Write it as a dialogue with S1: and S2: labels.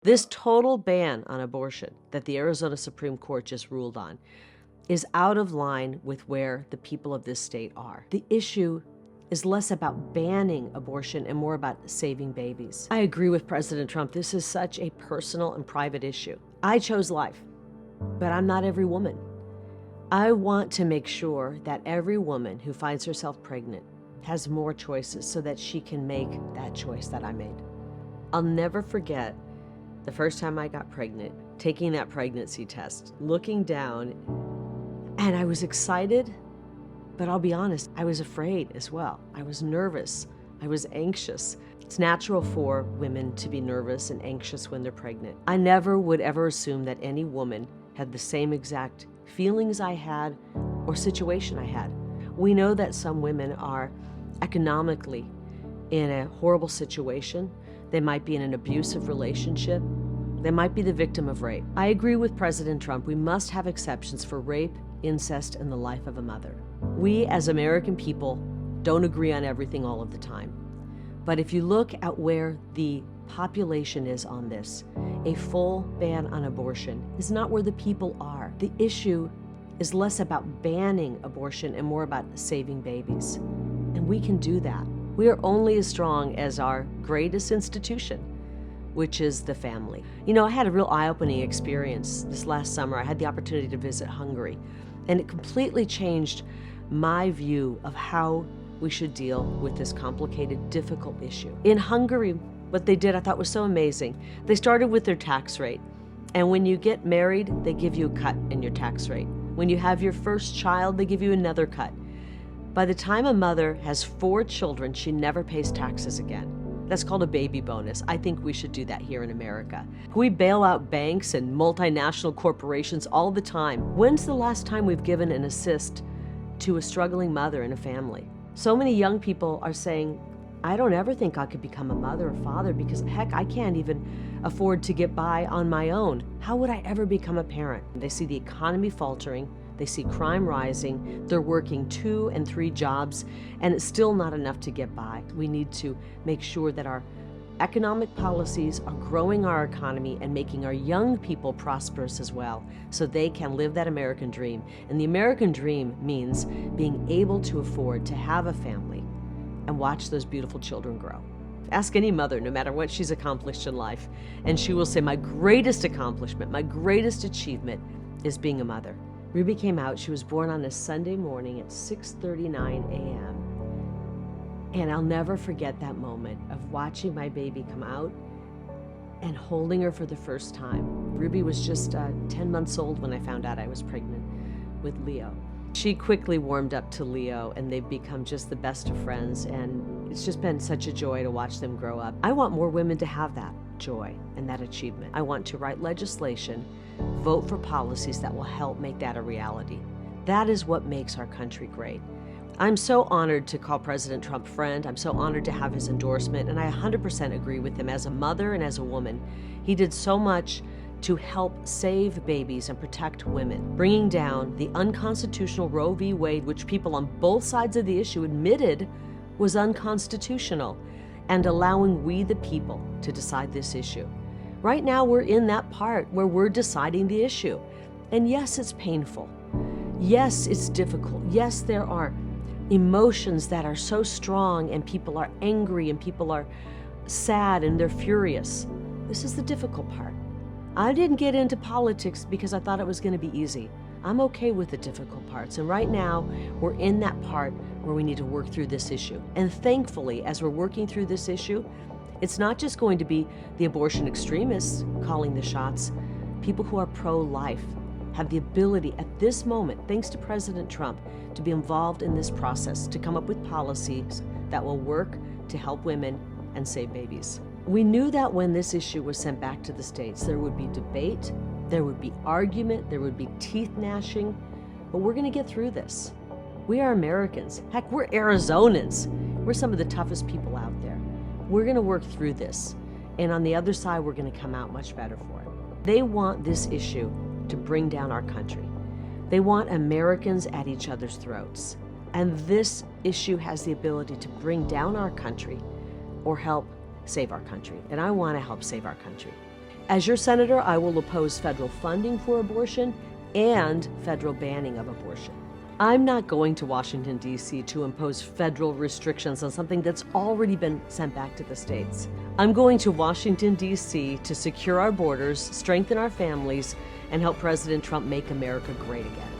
S1: This total ban on abortion that the Arizona Supreme Court just ruled on is out of line with where the people of this state are. The issue is less about banning abortion and more about saving babies. I agree with President Trump. This is such a personal and private issue. I chose life, but I'm not every woman. I want to make sure that every woman who finds herself pregnant has more choices so that she can make that choice that I made. I'll never forget the first time I got pregnant, taking that pregnancy test, looking down, and I was excited, but I'll be honest, I was afraid as well. I was nervous. I was anxious. It's natural for women to be nervous and anxious when they're pregnant. I never would ever assume that any woman had the same exact feelings I had or situation I had. We know that some women are economically in a horrible situation. They might be in an abusive relationship. They might be the victim of rape. I agree with President Trump. We must have exceptions for rape, incest, and the life of a mother. We as American people don't agree on everything all of the time. But if you look at where the population is on this, a full ban on abortion is not where the people are. The issue is less about banning abortion and more about saving babies. And we can do that. We are only as strong as our greatest institution, which is the family. You know, I had a real eye-opening experience this last summer. I had the opportunity to visit Hungary, and it completely changed my view of how we should deal with this complicated, difficult issue. In Hungary, what they did I thought was so amazing. They started with their tax rate, and when you get married, they give you a cut in your tax rate. When you have your first child, they give you another cut. By the time a mother has 4 children, she never pays taxes again. That's called a baby bonus. I think we should do that here in America. We bail out banks and multinational corporations all the time. When's the last time we've given an assist to a struggling mother in a family? So many young people are saying, I don't ever think I could become a mother or father because heck, I can't even afford to get by on my own. How would I ever become a parent? They see the economy faltering. They see crime rising, they're working 2 and 3 jobs, and it's still not enough to get by. We need to make sure that our economic policies are growing our economy and making our young people prosperous as well, so they can live that American dream. And the American dream means being able to afford to have a family and watch those beautiful children grow. Ask any mother, no matter what she's accomplished in life, and she will say, my greatest accomplishment, my greatest achievement is being a mother. Ruby came out. She was born on a Sunday morning at 6:39 a.m. And I'll never forget that moment of watching my baby come out and holding her for the first time. Ruby was just 10 months old when I found out I was pregnant with Leo. She quickly warmed up to Leo, and they've become just the best of friends, and it's just been such a joy to watch them grow up. I want more women to have that joy and that achievement. I want to write legislation, vote for policies that will help make that a reality. That is what makes our country great. I'm so honored to call President Trump friend. I'm so honored to have his endorsement, and I 100% agree with him as a mother and as a woman. He did so much to help save babies and protect women, bringing down the unconstitutional Roe v. Wade, which people on both sides of the issue admitted was unconstitutional, and allowing we the people to decide this issue. Right now, we're in that part where we're deciding the issue. And yes, it's painful. Yes, it's difficult. Yes, there are emotions that are so strong, and people are angry, and people are sad, and they're furious. This is the difficult part. I didn't get into politics because I thought it was going to be easy. I'm okay with the difficult parts. And right now, we're in that part where we need to work through this issue. And thankfully, as we're working through this issue, it's not just going to be the abortion extremists calling the shots. People who are pro-life have the ability at this moment, thanks to President Trump, to be involved in this process, to come up with policies that will work to help women and save babies. We knew that when this issue was sent back to the states, there would be debate, there would be argument, there would be teeth gnashing, but we're going to get through this. We are Americans. Heck, we're Arizonans. We're some of the toughest people out there. We're going to work through this, and on the other side, we're going to come out much better for it. They want this issue to bring down our country. They want Americans at each other's throats, and this issue has the ability to bring down our country or help save our country, and I want to help save our country. As your senator, I will oppose federal funding for abortion and federal banning of abortion. I'm not going to Washington, D.C. to impose federal restrictions on something that's already been sent back to the states. I'm going to Washington, D.C. to secure our borders, strengthen our families, and help President Trump make America great again.